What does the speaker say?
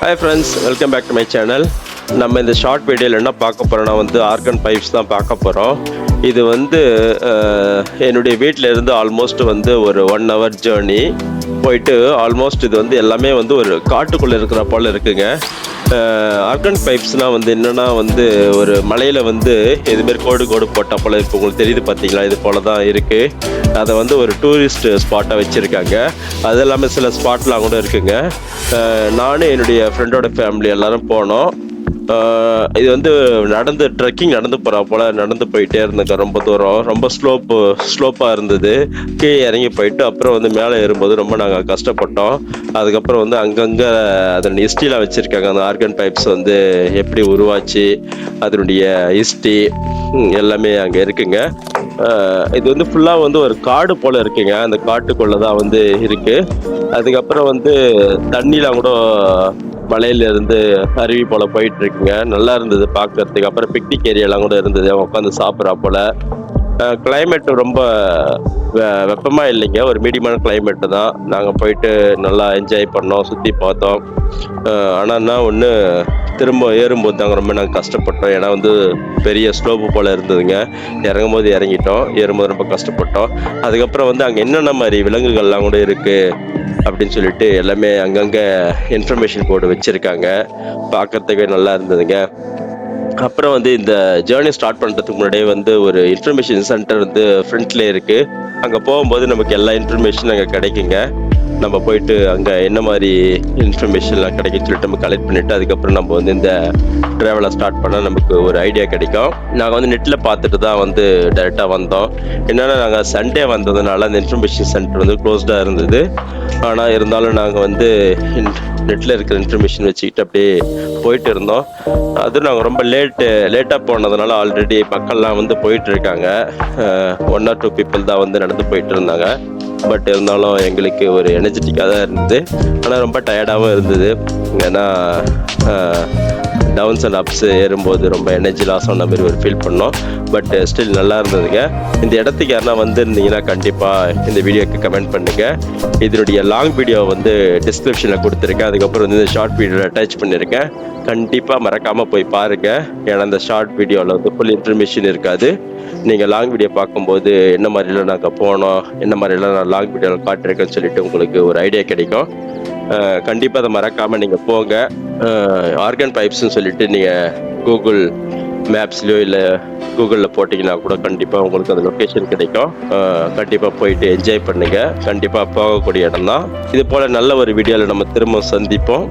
Hi friends, welcome back to my channel. நம்ம இந்த short வீடியோவில் என்ன பார்க்க போகிறோம்னா ஆர்கன் பைப்ஸ் தான் பார்க்க போகிறோம். இது என்னுடைய வீட்டில் இருந்து ஆல்மோஸ்ட் ஒரு 1 hour ஜேர்னி போயிட்டு ஆல்மோஸ்ட் இது எல்லாமே ஒரு காட்டுக்குள்ளே இருக்கிற போல் இருக்குங்க. ஆர்கன் பைப்ஸ்னால் என்னென்னா ஒரு மலையில் இதுமாரி கோடு கோடு போட்டால் போல் இருக்குது. உங்களுக்கு தெரியுது பார்த்தீங்களா? இது போல் தான் இருக்குது. அதை ஒரு டூரிஸ்ட் ஸ்பாட்டாக வச்சுருக்காங்க. அது எல்லாமே சில ஸ்பாட்லாம் கூட இருக்குங்க. நானும் என்னுடைய ஃப்ரெண்டோட ஃபேமிலி எல்லோரும் போனோம். இது நடந்து ட்ரெக்கிங் நடந்து போகிறா போல் நடந்து போயிட்டே இருந்தேங்க. ரொம்ப தூரம், ரொம்ப ஸ்லோப்பாக இருந்தது. கீழே இறங்கி போயிட்டு அப்புறம் மேலே ஏறும்போது ரொம்ப நாங்கள் கஷ்டப்பட்டோம். அதுக்கப்புறம் அங்கங்கே அதனுடைய ஹிஸ்ட்ரிலாம் வச்சுருக்காங்க. அந்த ஆர்கன் பைப்ஸ் எப்படி உருவாச்சு, அதனுடைய ஹிஸ்ட்ரி எல்லாமே அங்கே இருக்குங்க. இது ஃபுல்லாக ஒரு காடு போல் இருக்குங்க. அந்த காட்டுக்குள்ளே தான் இருக்குது. அதுக்கப்புறம் தண்ணிலாம் கூட மலையிலேருந்து அருவி போல் போயிட்டு இருக்குங்க. நல்லா இருந்தது பார்க்கறதுக்கு. அப்புறம் பிக்னிக் ஏரியாலாம் கூட இருந்தது, உட்காந்து சாப்பிட்றா போல். கிளைமேட்டு ரொம்ப வெப்பமாக இல்லைங்க, ஒரு மீடியமான கிளைமேட்டு தான். நாங்கள் போயிட்டு நல்லா என்ஜாய் பண்ணோம், சுற்றி பார்த்தோம். ஆனால் என்ன திரும்ப ஏறும்போது நாங்கள் கஷ்டப்பட்டோம். ஏன்னா பெரிய ஸ்லோப்பு போல் இருந்ததுங்க. இறங்கும் போது இறங்கிட்டோம், ஏறும்போது ரொம்ப கஷ்டப்பட்டோம். அதுக்கப்புறம் அங்கே என்னென்ன மாதிரி விலங்குகள்லாம் கூட இருக்குது அப்படின்னு சொல்லிட்டு எல்லாமே அங்கங்கே இன்ஃபர்மேஷன் போர்டு வச்சுருக்காங்க. பார்க்குறதுக்கே நல்லா இருந்ததுங்க. அப்புறம் இந்த ஜேர்னி ஸ்டார்ட் பண்ணுறதுக்கு முன்னாடியே ஒரு இன்ஃபர்மேஷன் சென்டர் ஃப்ரண்ட்லேயே இருக்குது. அங்கே போகும்போது நமக்கு எல்லா இன்ஃபர்மேஷனும் அங்கே கிடைக்குங்க. நம்ம போயிட்டு அங்கே என்ன மாதிரி இன்ஃபர்மேஷன்லாம் கிடைக்குன்னு சொல்லிட்டு நம்ம கலெக்ட் பண்ணிவிட்டு அதுக்கப்புறம் நம்ம இந்த ட்ராவலை ஸ்டார்ட் பண்ணால் நமக்கு ஒரு ஐடியா கிடைக்கும். நாங்கள் நெட்டில் பார்த்துட்டு தான் டைரெக்டாக வந்தோம். என்னென்னா நாங்கள் சண்டே வந்ததுனால அந்த இன்ஃபர்மேஷன் சென்டர் க்ளோஸ்டாக இருந்தது. ஆனால் இருந்தாலும் நாங்கள் நெட்டில் இருக்கிற இன்ஃபர்மேஷன் வச்சுக்கிட்டு அப்படியே போயிட்டு இருந்தோம். அதுவும் நாங்கள் ரொம்ப லேட்டாக போனதுனால ஆல்ரெடி மக்கள்லாம் போயிட்டு இருக்காங்க. 1 or 2 people தான் நடந்து போயிட்டு இருந்தாங்க. பட் இருந்தாலும் எங்களுக்கு ஒரு எனர்ஜெட்டிக்காக தான் இருந்தது. ஆனால் ரொம்ப டயர்டாகவும் இருந்தது. ஏன்னா டவுன்ஸ் அண்ட் அப்ஸ் ஏறும்போது ரொம்ப எனர்ஜி லாஸ் ஆன மாதிரி ஒரு ஃபீல் பண்ணோம். பட் ஸ்டில் நல்லா இருந்ததுங்க. இந்த இடத்துக்கு யாருன்னா இருந்தீங்கன்னா கண்டிப்பாக இந்த வீடியோக்கு கமெண்ட் பண்ணுங்கள். இதனுடைய லாங் வீடியோ டிஸ்கிரிப்ஷனில் கொடுத்துருக்கேன். அதுக்கப்புறம் இந்த ஷார்ட் வீடியோவில் அட்டாச் பண்ணியிருக்கேன். கண்டிப்பாக மறக்காமல் போய் பாருங்கள். ஏன்னா இந்த ஷார்ட் வீடியோவில் ஃபுல் இன்ஃபர்மேஷன் இருக்காது. நீங்கள் லாங் வீடியோ பார்க்கும்போது என்ன மாதிரிலாம் நாங்கள் போனோம், என்ன மாதிரிலாம் நான் லாங் வீடியோவில் காட்டிருக்கேன்னு சொல்லிட்டு உங்களுக்கு ஒரு ஐடியா கிடைக்கும். கண்டிப்பாக அதை மறக்காமல் நீங்கள் போங்க. ஆர்கன் பைப்ஸ்ன்னு சொல்லிட்டு நீங்கள் கூகுள் மேப்ஸ்லையோ இல்லை கூகுளில் போட்டிங்கன்னா கூட கண்டிப்பாக உங்களுக்கு அந்த லொக்கேஷன் கிடைக்கும். கண்டிப்பாக போயிட்டு என்ஜாய் பண்ணுங்கள். கண்டிப்பாக போகக்கூடிய இடம் தான். இது போல் நல்ல ஒரு வீடியோவில் நம்ம திரும்ப சந்திப்போம்.